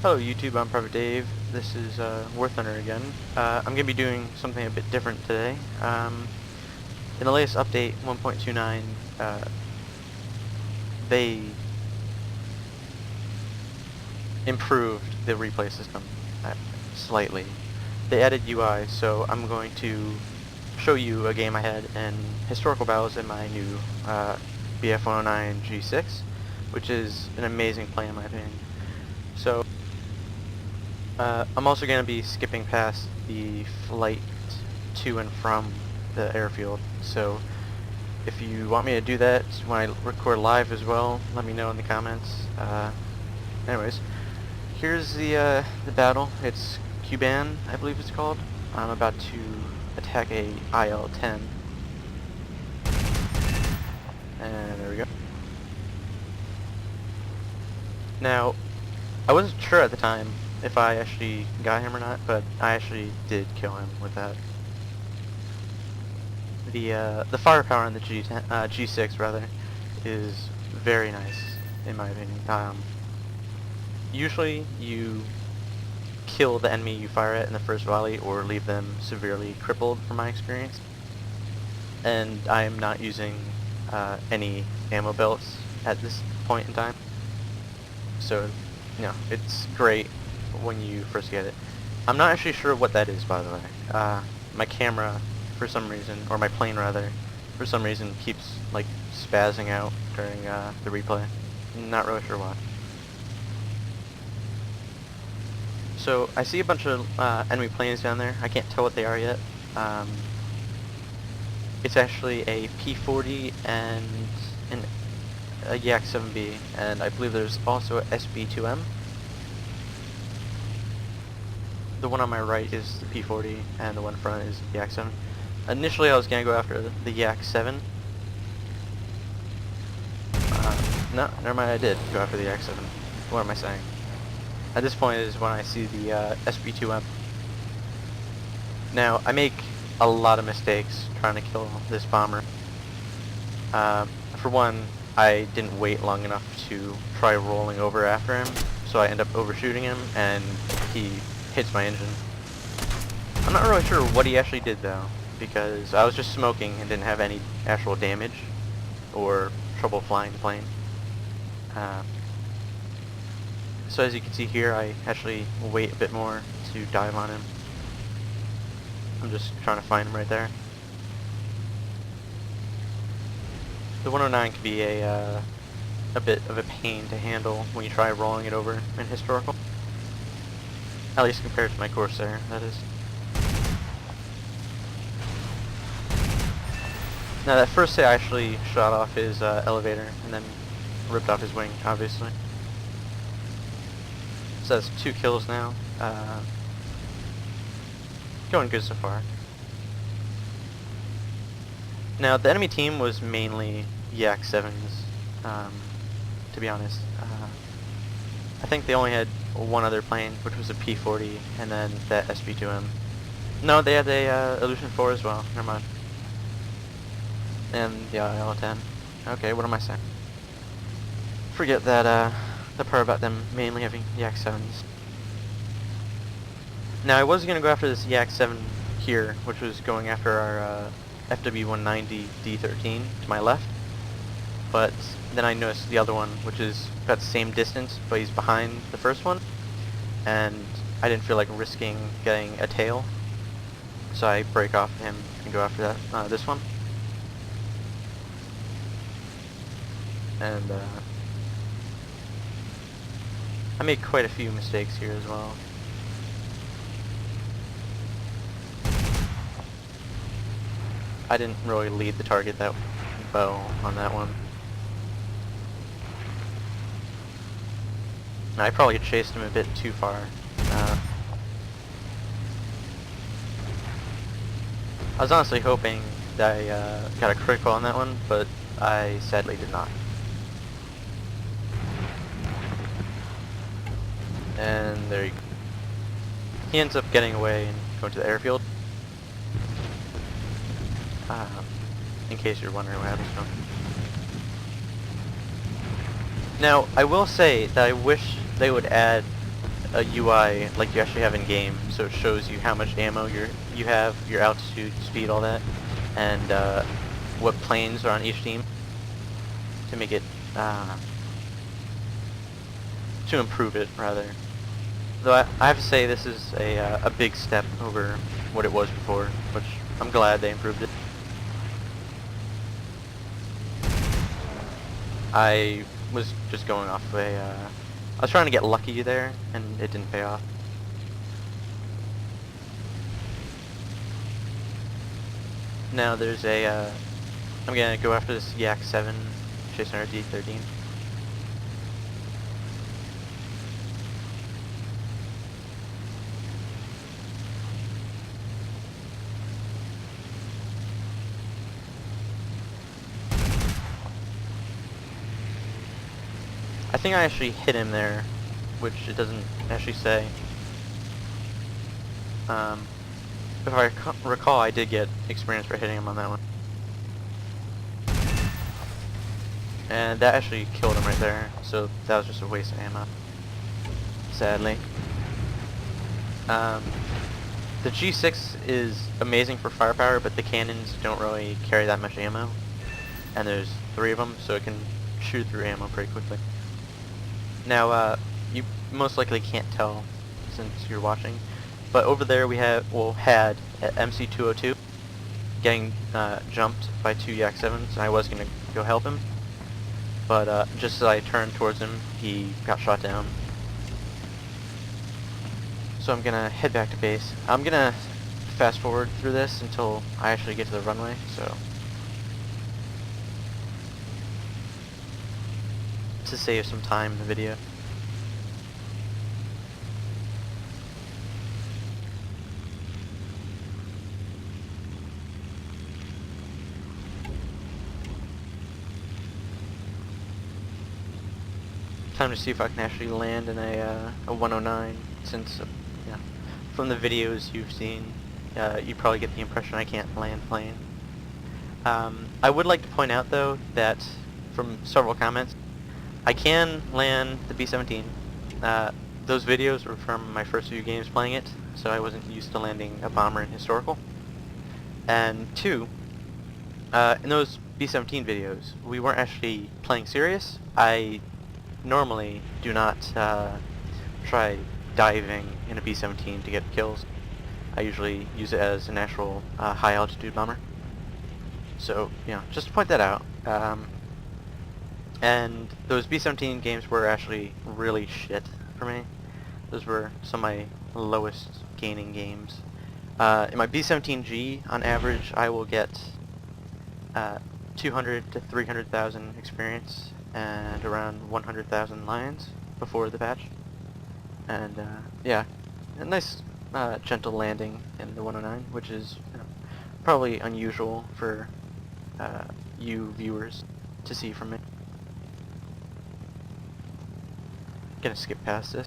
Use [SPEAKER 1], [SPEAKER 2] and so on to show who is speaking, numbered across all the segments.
[SPEAKER 1] Hello YouTube, I'm Private Dave. This is War Thunder again. I'm going to be doing something a bit different today. In the latest update, 1.29, they improved the replay system slightly. They added UI, so I'm going to show you a game I had in historical battles in my new BF-109 G-6, which is an amazing plane in my opinion. So I'm also going to be skipping past the flight to and from the airfield, so if you want me to do that when I record live as well, let me know in the comments. Anyways, here's the battle. It's Cuban, I believe it's called. I'm about to attack a IL-10. And there we go. Now, I wasn't sure at the time if I actually got him or not, but I actually did kill him with that. The firepower on the G6 rather is very nice in my opinion. Usually you kill the enemy you fire at in the first volley or leave them severely crippled from my experience. And I am not using any ammo belts at this point in time. So, you know, it's great when you first get it. I'm not actually sure what that is, by the way. My camera, for some reason, or my plane rather, for some reason keeps like spazzing out during the replay. Not really sure why. So I see a bunch of enemy planes down there. I can't tell what they are yet. It's actually a P-40 and a Yak-7B, and I believe there's also a SB-2M. The one on my right is the P-40, and the one in front is the Yak-7. Initially I was going to go after the Yak-7. No, never mind, I did go after the Yak-7. What am I saying? At this point is when I see the SB-2M. Now, I make a lot of mistakes trying to kill this bomber. For one, I didn't wait long enough to try rolling over after him, so I end up overshooting him, and he hits my engine. I'm not really sure what he actually did though, because I was just smoking and didn't have any actual damage or trouble flying the plane. So as you can see here, I actually wait a bit more to dive on him. I'm just trying to find him right there. The 109 can be a bit of a pain to handle when you try rolling it over in historical. At least compared to my Corsair, that is. Now that first hit I actually shot off his elevator and then ripped off his wing, obviously. So that's 2 kills now. Going good so far. Now the enemy team was mainly Yak-7s, to be honest. I think they only had one other plane, which was a P-40, and then that SB-2M. No, they had a Illusion 4 as well, never mind. And the IL-10. Okay, what am I saying? Forget that, the part about them mainly having Yak-7s. Now I was going to go after this Yak-7 here, which was going after our FW-190 D13 to my left, but then I noticed the other one, which is about the same distance, but he's behind the first one, and I didn't feel like risking getting a tail, so I break off him and go after that this one. And I made quite a few mistakes here as well. I didn't really lead the target that well on that one. I probably chased him a bit too far. I was honestly hoping that I got a critical on that one, but I sadly did not. And there you go. He ends up getting away and going to the airfield. In case you're wondering what happens to him. Now, I will say that I wish they would add a UI like you actually have in game, so it shows you how much ammo you have, your altitude, speed, all that, and what planes are on each team to make it to improve it rather. Though I have to say this is a big step over what it was before, which I'm glad they improved it. I was just going off I was trying to get lucky there, and it didn't pay off. Now there's I'm gonna go after this Yak 7 chasing our D13. I think I actually hit him there, which it doesn't actually say. If I recall, I did get experience for hitting him on that one. And that actually killed him right there, so that was just a waste of ammo, sadly. The G-6 is amazing for firepower, but the cannons don't really carry that much ammo. And there's 3 of them, so it can shoot through ammo pretty quickly. Now, you most likely can't tell since you're watching, but over there we had MC202 getting jumped by 2 Yak 7s, and I was going to go help him, but just as I turned towards him, he got shot down. So I'm going to head back to base. I'm going to fast forward through this until I actually get to the runway, so to save some time in the video. Time to see if I can actually land in a 109, since from the videos you've seen, you probably get the impression I can't land plane. I would like to point out though that from several comments, I can land the B-17. Those videos were from my first few games playing it, so I wasn't used to landing a bomber in Historical. And 2, in those B-17 videos, we weren't actually playing serious. I normally do not try diving in a B-17 to get kills. I usually use it as an actual high altitude bomber. So, just to point that out. And those B-17 games were actually really shit for me. Those were some of my lowest gaining games. In my B-17G, on average, I will get 200 to 300,000 experience and around 100,000 lions before the patch. And yeah, a nice gentle landing in the 109, which is probably unusual for you viewers to see from me. Gonna skip past this.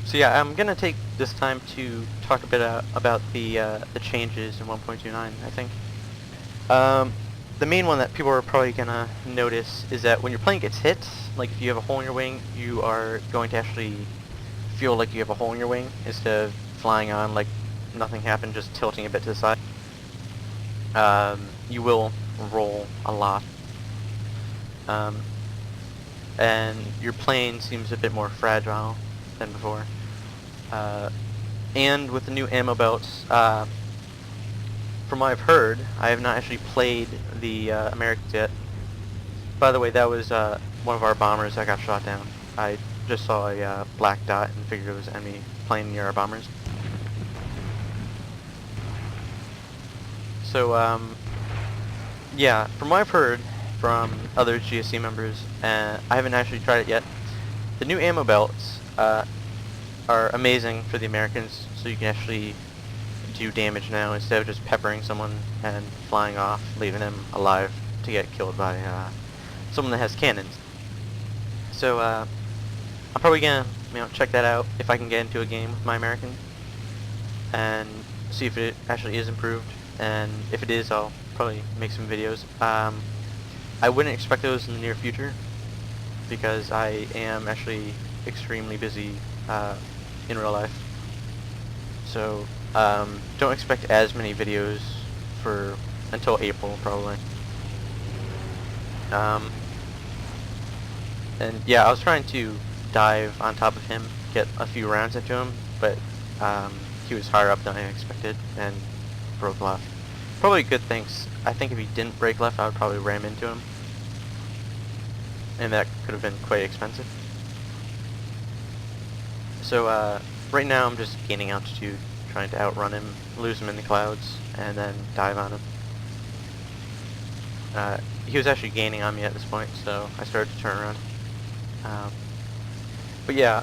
[SPEAKER 1] So yeah, I'm gonna take this time to talk a bit about the changes in 1.29. I think the main one that people are probably gonna notice is that when your plane gets hit, like if you have a hole in your wing, you are going to actually feel like you have a hole in your wing instead of flying on like nothing happened, just tilting a bit to the side. You will roll a lot. And your plane seems a bit more fragile than before. And with the new ammo belts, from what I've heard, I have not actually played the Americans yet. By the way, that was one of our bombers that got shot down. I just saw a black dot and figured it was an enemy plane near our bombers. So, yeah, from what I've heard from other GSC members, I haven't actually tried it yet, the new ammo belts are amazing for the Americans, so you can actually do damage now instead of just peppering someone and flying off, leaving them alive to get killed by someone that has cannons. So I'm probably gonna check that out if I can get into a game with my American and see if it actually is improved. And if it is, I'll probably make some videos. I wouldn't expect those in the near future because I am actually extremely busy in real life. So don't expect as many videos for until April probably. And yeah, I was trying to dive on top of him, get a few rounds into him, but he was higher up than I expected and broke left. Probably good things. I think if he didn't break left, I would probably ram into him, and that could have been quite expensive. So right now I'm just gaining altitude, trying to outrun him, lose him in the clouds, and then dive on him. He was actually gaining on me at this point, so I started to turn around. But yeah,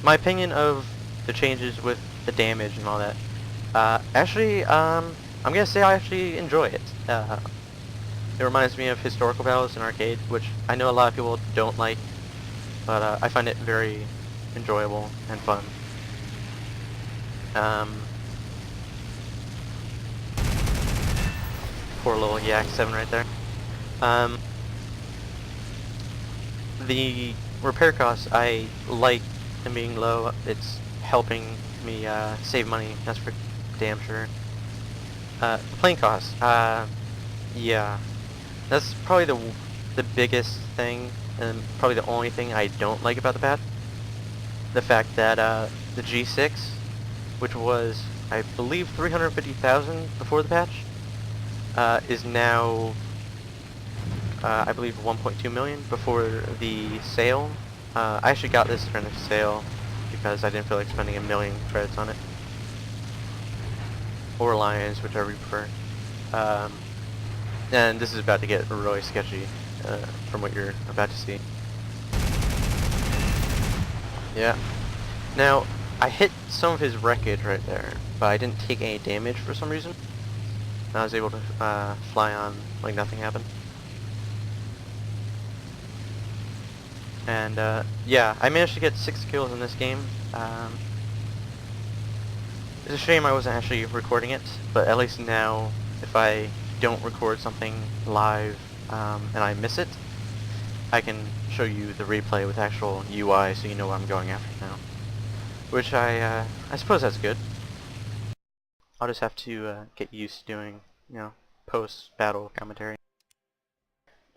[SPEAKER 1] my opinion of the changes with the damage and all that, actually, I'm gonna say I actually enjoy it. It reminds me of historical battles in arcade, which I know a lot of people don't like, but I find it very enjoyable and fun. Poor little Yak 7 right there. The repair costs, I like them being low. It's helping me save money, that's for damn sure. The plane costs, yeah, that's probably the biggest thing, and probably the only thing I don't like about the patch. The fact that the G-6, which was, I believe, 350,000 before the patch, is now, I believe, 1.2 million before the sale. I actually got this during the sale because I didn't feel like spending 1,000,000 credits on it. Or Lions, whichever you prefer. And this is about to get really sketchy from what you're about to see. Yeah. Now, I hit some of his wreckage right there, but I didn't take any damage for some reason. I was able to fly on like nothing happened. And yeah, I managed to get 6 kills in this game. It's a shame I wasn't actually recording it, but at least now, if I don't record something live and I miss it, I can show you the replay with actual UI so you know what I'm going after now. Which I suppose that's good. I'll just have to get used to doing, post-battle commentary.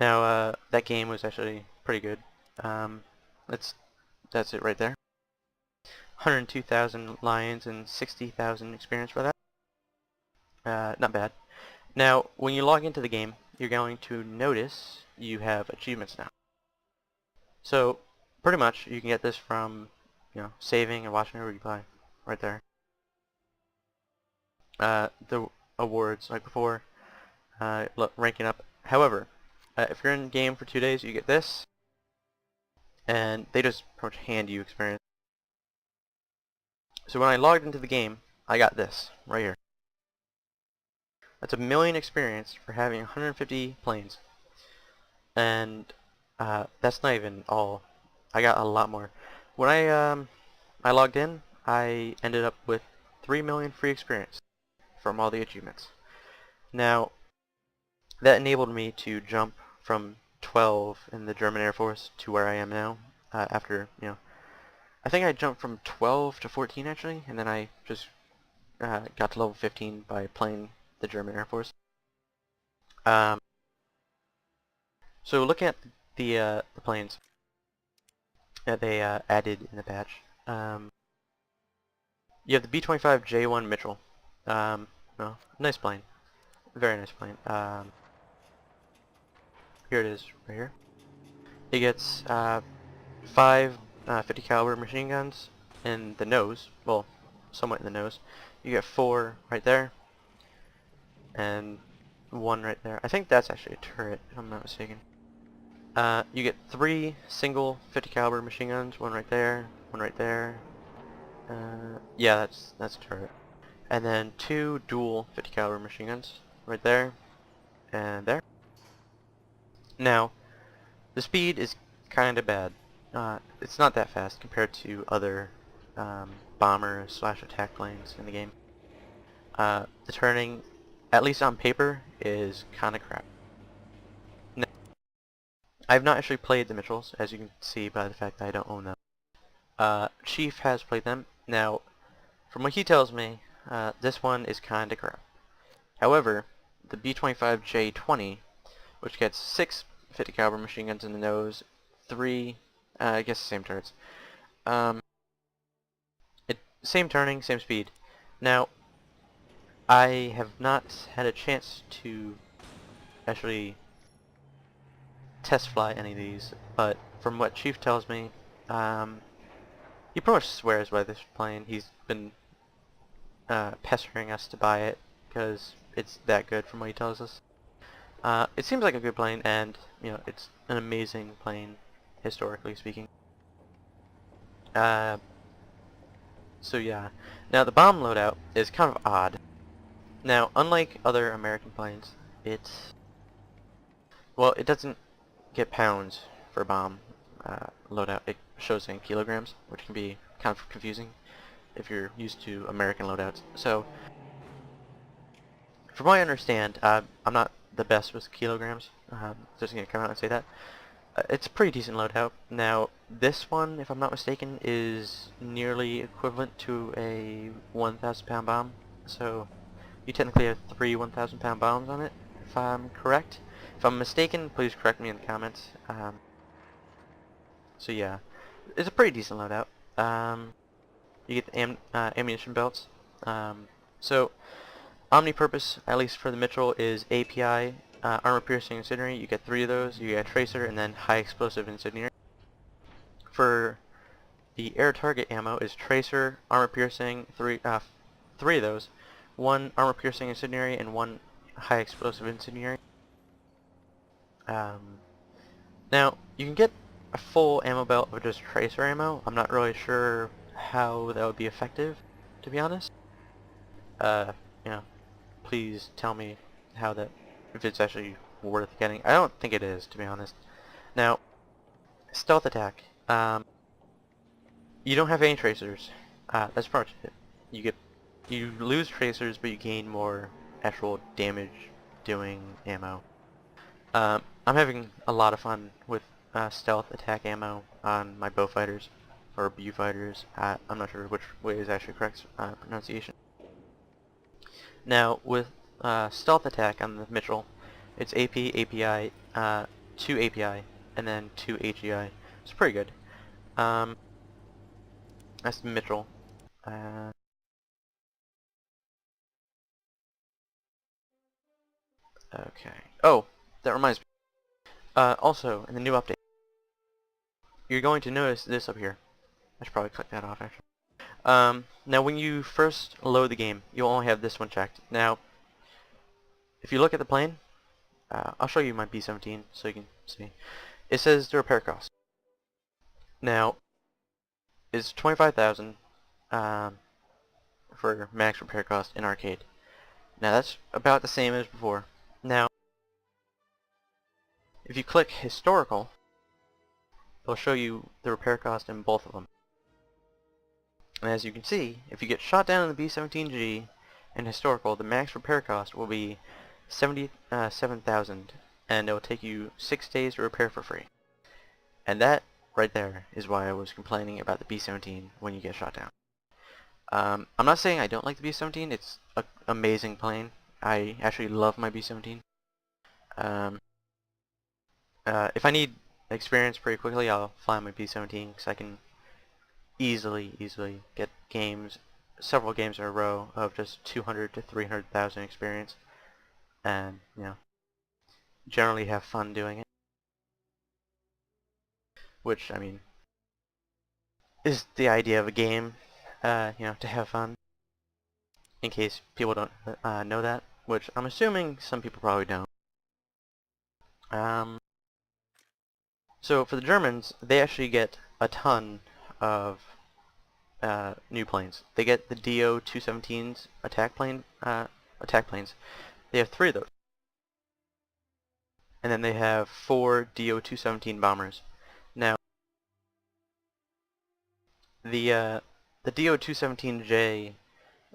[SPEAKER 1] Now, that game was actually pretty good. That's it right there. 102,000 lions and 60,000 experience for that. Not bad. Now, when you log into the game, you're going to notice you have achievements now. So, pretty much, you can get this from, saving and watching a replay, right there. The awards, like before, look, ranking up. However, if you're in game for 2 days, you get this, and they just pretty much hand you experience. So when I logged into the game, I got this, right here. That's 1,000,000 experience for having 150 planes. And that's not even all. I got a lot more. When I logged in, I ended up with 3,000,000 free experience from all the achievements. Now, that enabled me to jump from 12 in the German Air Force to where I am now, after, I think I jumped from 12 to 14 actually, and then I just got to level 15 by playing the German Air Force. So looking at the planes that they added in the patch, you have the B-25 J1 Mitchell. Nice plane, very nice plane. Here it is, right here. It gets 5 50 caliber machine guns in the nose, well, somewhat in the nose. You get 4 right there, and 1 right there. I think that's actually a turret, if I'm not mistaken. You get 3 single 50 caliber machine guns, 1 right there, 1 right there. Yeah, that's a turret. and then 2 dual 50 caliber machine guns right there and there. Now, the speed is kind of bad. It's not that fast compared to other bomber slash attack planes in the game. The turning, at least on paper, is kind of crap. Now, I've not actually played the Mitchells, as you can see by the fact that I don't own them. Chief has played them. Now, from what he tells me, this one is kind of crap. However, the B-25J-20, which gets 6 50 caliber machine guns in the nose, 3, I guess the same turrets. Same turning, same speed. Now, I have not had a chance to actually test fly any of these, but from what Chief tells me, he pretty much swears by this plane. He's been pestering us to buy it because it's that good from what he tells us. It seems like a good plane, and it's an amazing plane, historically speaking. So yeah. Now the bomb loadout is kind of odd. Now, unlike other American planes, it doesn't get pounds for bomb loadout. It shows in kilograms, which can be kind of confusing if you're used to American loadouts. So, from what I understand, I'm not the best with kilograms. Just gonna come out and say that. It's a pretty decent loadout. Now, this one, if I'm not mistaken, is nearly equivalent to a 1,000 pound bomb. So, you technically have 3 1,000 pound bombs on it, if I'm correct. If I'm mistaken, please correct me in the comments. So yeah, it's a pretty decent loadout. You get the ammunition belts. So, omnipurpose, at least for the Mitchell, is API, armor-piercing incendiary. You get 3 of those. You get tracer, and then high-explosive incendiary. For the air target ammo is tracer, armor-piercing, 3 of those. 1 armor-piercing incendiary and 1 high-explosive incendiary. Now, you can get a full ammo belt with just tracer ammo. I'm not really sure how that would be effective, to be honest. Please tell me if it's actually worth getting. I don't think it is, to be honest. Now, stealth attack. You don't have any tracers. That's part of it. You lose tracers, but you gain more actual damage doing ammo. I'm having a lot of fun with stealth attack ammo on my bow fighters, or BU fighters. I'm not sure which way is actually correct pronunciation. Now, with stealth attack on the Mitchell, it's AP, API, 2 API, and then 2 AGI. It's pretty good. That's the Mitchell. Okay. Oh, that reminds me. Also, in the new update, you're going to notice this up here. I should probably click that off, actually. Now, when you first load the game, you'll only have this one checked. Now, if you look at the plane, I'll show you my B-17 so you can see. It says the repair cost. Now, it's 25,000 for max repair cost in arcade. Now, that's about the same as before. Now, if you click historical, it'll show you the repair cost in both of them. And as you can see, if you get shot down in the B-17G in historical, the max repair cost will be 77,000, and it will take you 6 days to repair for free. And that right there is why I was complaining about the B-17 when you get shot down. I'm not saying I don't like the B-17. It's an amazing plane. I actually love my B-17. If I need experience pretty quickly, I'll fly my B-17 because I can easily get several games in a row of just 200 to 300,000 experience, and generally have fun doing it. Which, I mean, is the idea of a game, to have fun. In case people don't know that, which I'm assuming some people probably don't. So for the Germans, they actually get a ton of new planes. They get the DO-217's attack planes. They have 3 of those, and then they have 4 DO-217 bombers. Now, the DO-217J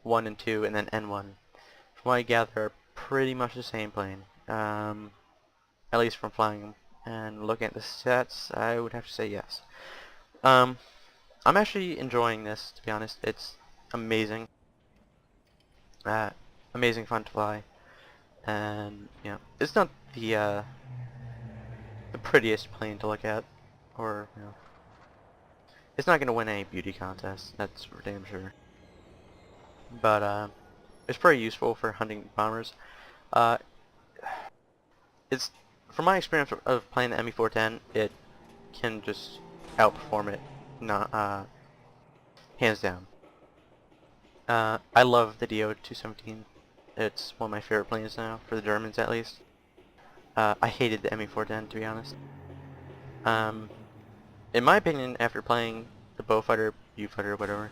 [SPEAKER 1] 1 and 2, and then N1, from what I gather, are pretty much the same plane. At least from flying them. And looking at the stats, I would have to say yes. I'm actually enjoying this, to be honest. It's amazing. Amazing fun to fly. And, you know, it's not the prettiest plane to look at, or, you know, it's not going to win any beauty contest, that's for damn sure. But, it's pretty useful for hunting bombers. It's, from my experience of playing the ME-410, it can just outperform it, not, hands down. I love the DO-217. It's one of my favorite planes now, for the Germans at least. I hated the ME-410, to be honest. In my opinion, after playing the Beaufighter, Viewfighter, whatever,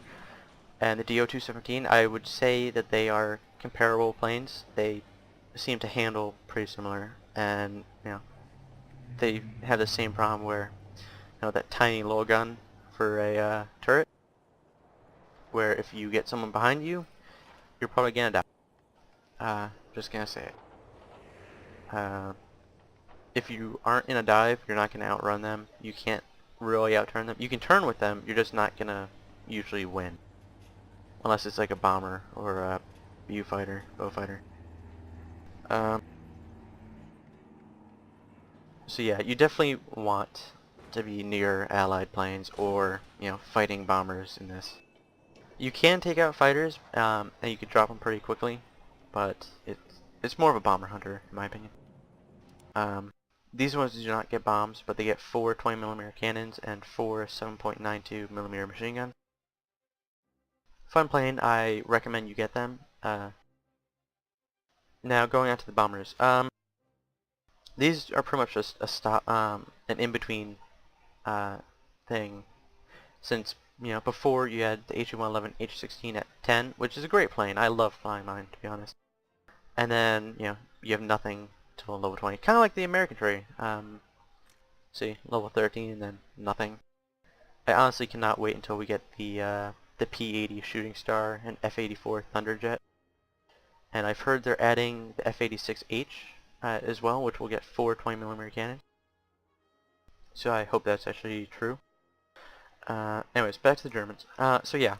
[SPEAKER 1] and the DO-217, I would say that they are comparable planes. They seem to handle pretty similar, and, you know, they have the same problem where, you know, that tiny little gun for a turret, where if you get someone behind you, you're probably gonna die. Just gonna say it. If you aren't in a dive, you're not gonna outrun them. You can't really outturn them. You can turn with them, you're just not gonna usually win. Unless it's like a bomber or a Viewfighter, Beaufighter. So yeah, you definitely want to be near allied planes or, you know, fighting bombers in this. You can take out fighters, and you can drop them pretty quickly, but it's more of a bomber hunter, in my opinion. These ones do not get bombs, but they get 4 20mm cannons and 4 7.92mm machine guns. Fun plane, I recommend you get them. Now going on to the bombers. These are pretty much just a stop, an in-between thing. Since, you know, before you had the H111, H16 at 10, which is a great plane. I love flying mine, to be honest. And then, you know, you have nothing till level 20. Kind of like the American tree. See, level 13 and then nothing. I honestly cannot wait until we get the P-80 Shooting Star and F-84 Thunderjet. And I've heard they're adding the F-86H as well, which will get 4 20mm cannons. So I hope that's actually true. Anyways, back to the Germans. So yeah,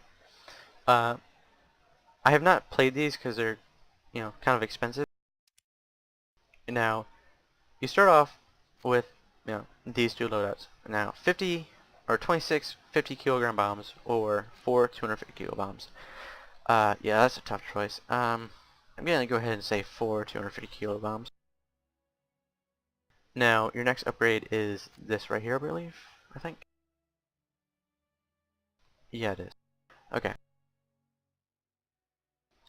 [SPEAKER 1] I have not played these because they're, you know, kind of expensive. Now, you start off with, you know, these 2 loadouts. Now, 50 or 26 50-kilogram bombs or 4 250-kilo bombs. Yeah, that's a tough choice. I'm gonna go ahead and say 4 250-kilo bombs. Now, your next upgrade is this right here, I believe. I think. Yeah, it is. Okay.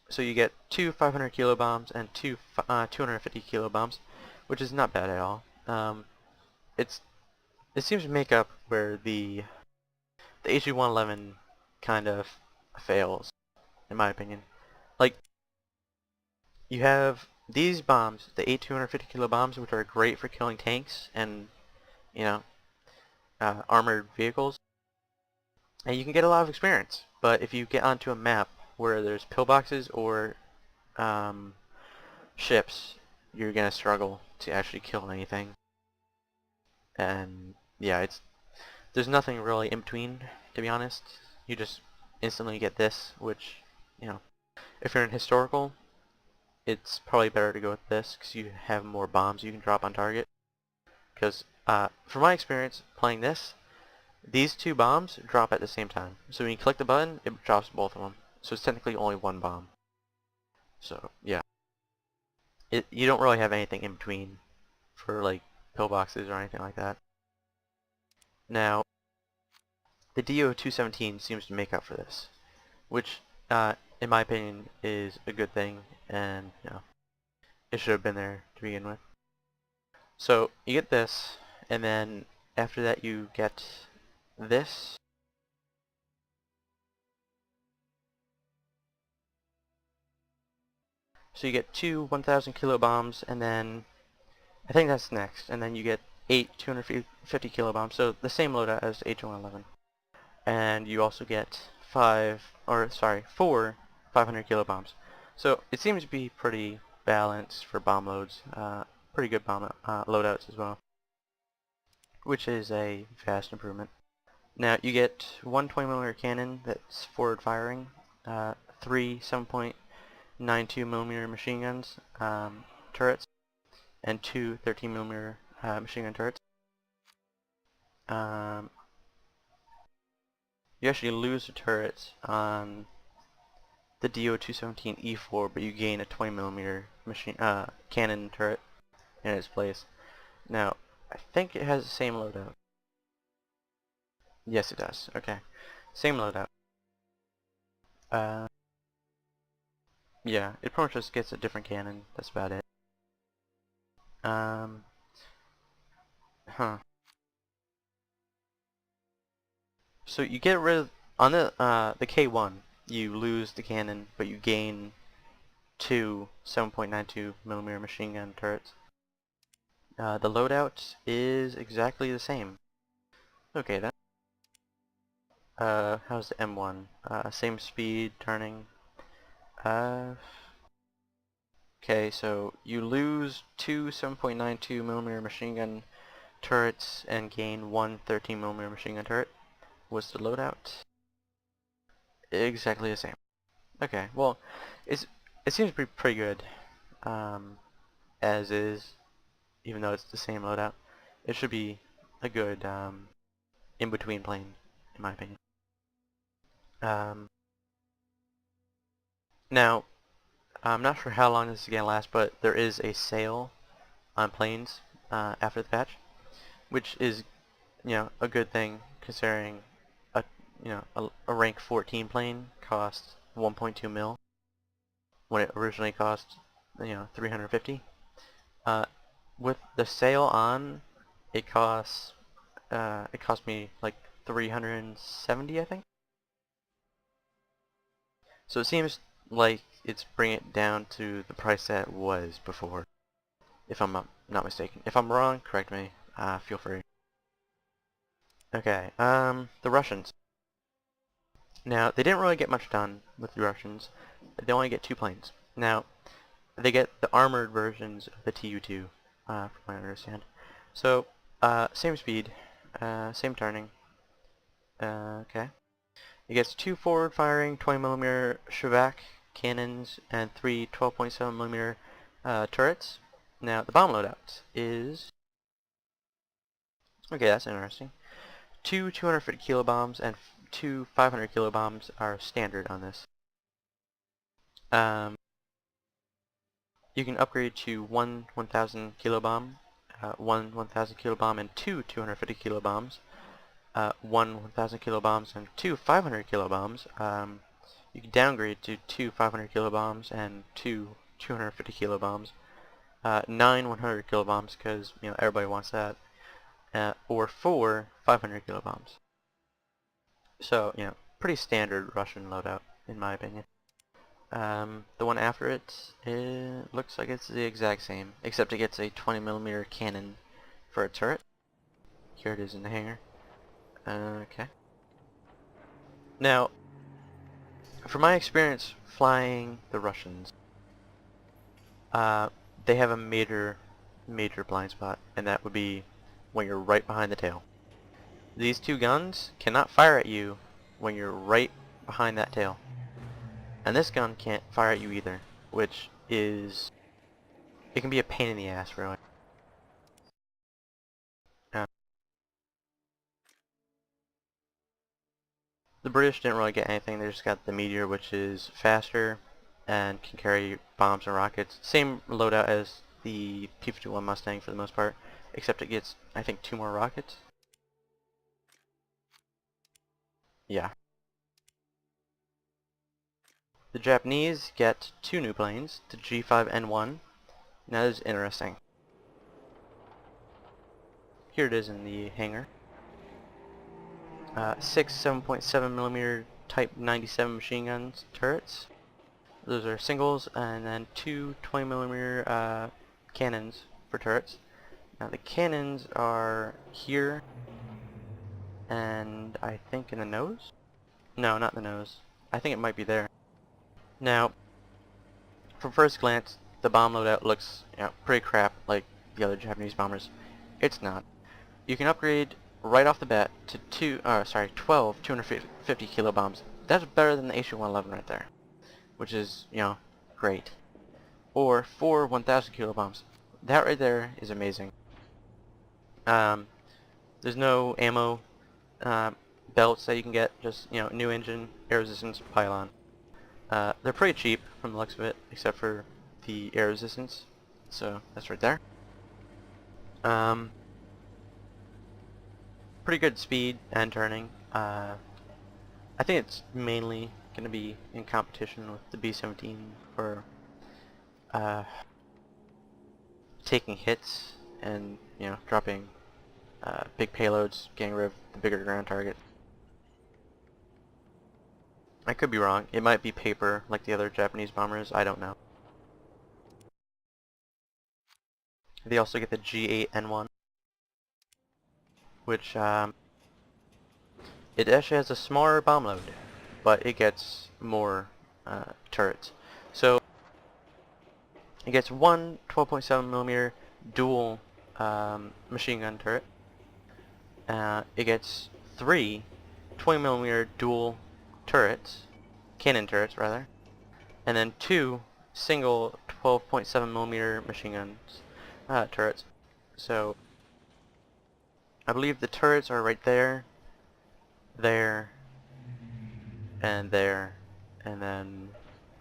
[SPEAKER 1] So you get 2 500-kilo bombs and 2 250-kilo bombs, which is not bad at all. It seems to make up where the HE-111 kind of fails, in my opinion. Like, you have these bombs, the 8 250-kilo bombs, which are great for killing tanks and, you know, armored vehicles, and you can get a lot of experience. But if you get onto a map where there's pillboxes or ships, you're gonna struggle to actually kill anything. And yeah, there's nothing really in between, to be honest. You just instantly get this, which, you know, if you're in historical, it's probably better to go with this because you have more bombs you can drop on target. Because from my experience playing this, these 2 bombs drop at the same time. So when you click the button, it drops both of them. So it's technically only 1 bomb. So yeah, you don't really have anything in between for like pillboxes or anything like that. Now, the DO-217 seems to make up for this, which, in my opinion, is a good thing, and, you know, it should have been there to begin with. So, you get this, and then after that you get this, So you get two 1,000 kilo bombs, and then I think that's next, and then you get 8 250 kilo bombs, so the same loadout as H111. And you also get 4 500 kilo bombs. So it seems to be pretty balanced for bomb loads, pretty good bomb loadouts as well, which is a vast improvement. Now you get one 20mm cannon that's forward firing, 3 7.92mm machine guns, turrets, and two 13mm machine gun turrets. You actually lose the turrets on the DO-217E4, but you gain a 20mm machine cannon turret in its place. Now, I think it has the same loadout. Yes, it does. Okay, same loadout. Yeah, it pretty much just gets a different cannon. That's about it. Huh. So you get rid of on the K1. You lose the cannon, but you gain two 7.92mm machine gun turrets. The loadout is exactly the same. Okay then. How's the M1? Same speed, turning. Okay, so you lose two 7.92mm machine gun turrets and gain one 13mm machine gun turret. What's the loadout? Exactly the same. Okay, well, it seems to be pretty good, as is, even though it's the same loadout. It should be a good in-between plane, in my opinion. Now, I'm not sure how long this is going to last, but there is a sale on planes after the patch, which is, a good thing considering a rank 14 plane costs 1.2 mil when it originally cost 350. With the sale on, it cost me like 370, I think. So it seems like it's bringing it down to the price that it was before, if I'm not mistaken. If I'm wrong, correct me. Feel free. Okay, the Russians. Now, they didn't really get much done with the Russians. They only get two planes. Now, they get the armored versions of the Tu-2, from what I understand. So, same speed, same turning. Okay. It gets two forward-firing 20mm Shevak cannons and three 12.7mm turrets. Now, the bomb loadout is... Okay, that's interesting. Two 250 kilobombs and two 500 kilobombs are standard on this. You can upgrade to one 1000 kilobomb, one 1000 kilobomb, and two 250 kilobombs. One 1000 kilobombs and two 500 kilobombs. You can downgrade to two 500 kilobombs and two 250 kilobombs. Nine 100 kilobombs because everybody wants that. Or four 500 kilobombs. So pretty standard Russian loadout in my opinion. The one after it looks like it's the exact same, except it gets a 20mm cannon for a turret. Here it is in the hangar. Okay. Now, from my experience flying the Russians, they have a major blind spot, and that would be when you're right behind the tail. These two guns cannot fire at you when you're right behind that tail. And this gun can't fire at you either, which is... it can be a pain in the ass, really. The British didn't really get anything, they just got the Meteor, which is faster and can carry bombs and rockets. Same loadout as the P-51 Mustang for the most part, except it gets, I think, 2 more rockets. Yeah. The Japanese get 2 new planes, the G5N1. Now this is interesting. Here it is in the hangar. 6 7.7mm Type 97 machine guns turrets. those are singles, and then two 20mm cannons for turrets. Now the cannons are here, and I think in the nose? No, not in the nose. I think it might be there. Now, from first glance, the bomb loadout looks, pretty crap like the other Japanese bombers. It's not. You can upgrade right off the bat to 12 250 kilo bombs. That's better than the HU-111 right there, which is, great. Or 4 1,000 kilo bombs. That right there is amazing. There's no ammo belts that you can get, just, new engine, air resistance, pylon. They're pretty cheap from the looks of it, except for the air resistance. So that's right there. Pretty good speed and turning. I think it's mainly going to be in competition with the B-17 for taking hits and dropping big payloads, getting rid of the bigger ground target. I could be wrong. It might be paper like the other Japanese bombers. I don't know. They also get the G8N1, which it actually has a smaller bomb load, but it gets more turrets. So it gets one 12.7mm dual machine gun turret. It gets three 20mm dual turrets, cannon turrets rather, and then two single 12.7mm machine guns turrets. So I believe the turrets are right there, there, and there, and then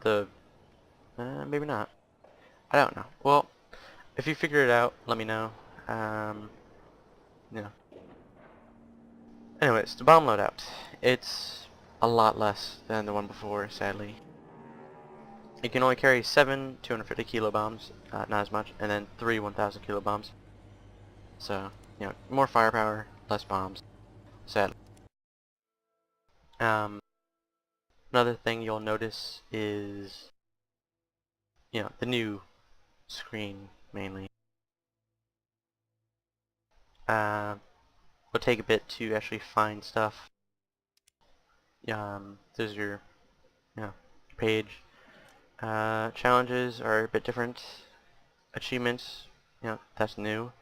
[SPEAKER 1] the maybe not. I don't know. Well, if you figure it out, let me know. Yeah. Anyways, the bomb loadout. It's a lot less than the one before, sadly. You can only carry 7 250 kilo bombs, not as much, and then 3 1,000 kilo bombs. So, more firepower, less bombs, sadly. Another thing you'll notice is, the new screen, mainly. Will take a bit to actually find stuff. There's your, page. Challenges are a bit different. Achievements, that's new.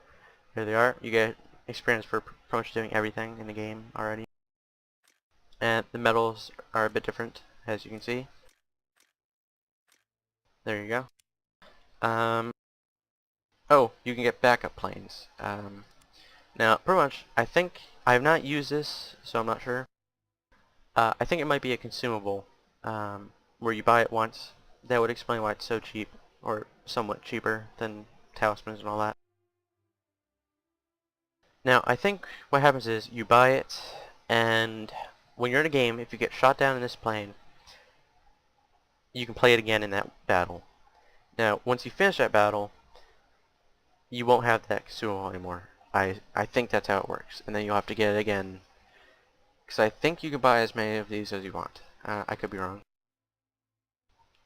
[SPEAKER 1] Here they are. You get experience for pretty much doing everything in the game already. And the medals are a bit different, as you can see. There you go. Oh, you can get backup planes. Now, pretty much, I think I have not used this, so I'm not sure. I think it might be a consumable, where you buy it once. That would explain why it's so cheap, or somewhat cheaper than talismans and all that. Now, I think what happens is you buy it, and when you're in a game, if you get shot down in this plane, you can play it again in that battle. Now, once you finish that battle, you won't have that consumable anymore. I think that's how it works, and then you'll have to get it again, because I think you can buy as many of these as you want. I could be wrong.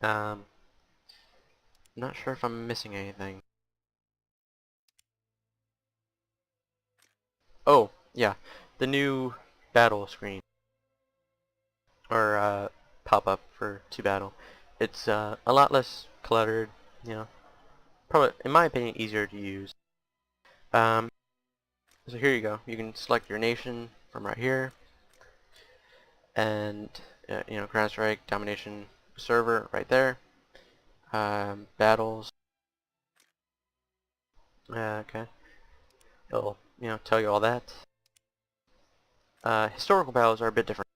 [SPEAKER 1] Not sure if I'm missing anything. Oh, yeah, the new battle screen, or pop-up for to battle. It's a lot less cluttered, probably, in my opinion, easier to use. So here you go. You can select your nation from right here, and ground strike, domination, server right there. Battles. Okay. It'll tell you all that. Historical battles are a bit different.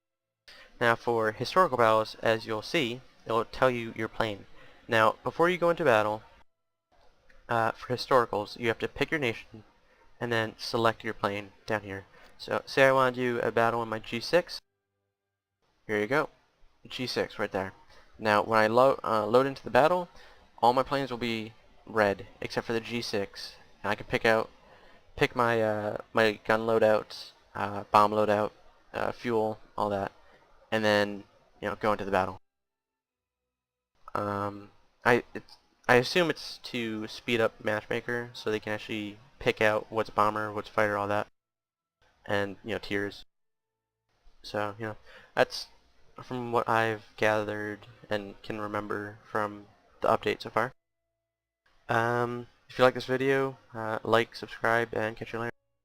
[SPEAKER 1] Now for historical battles, as you'll see, it'll tell you your plane. Now before you go into battle, for historicals, you have to pick your nation and then select your plane down here. So say I want to do a battle in my G-6. Here you go, G-6 right there. Now when I load into the battle, all my planes will be red except for the G-6, and I can pick my my gun loadout, bomb loadout, fuel, all that, and then go into the battle. Um, I it's, I assume it's to speed up Matchmaker so they can actually pick out what's bomber, what's fighter, all that, and tiers. So that's from what I've gathered and can remember from the update so far. If you like this video, like, subscribe, and catch you later.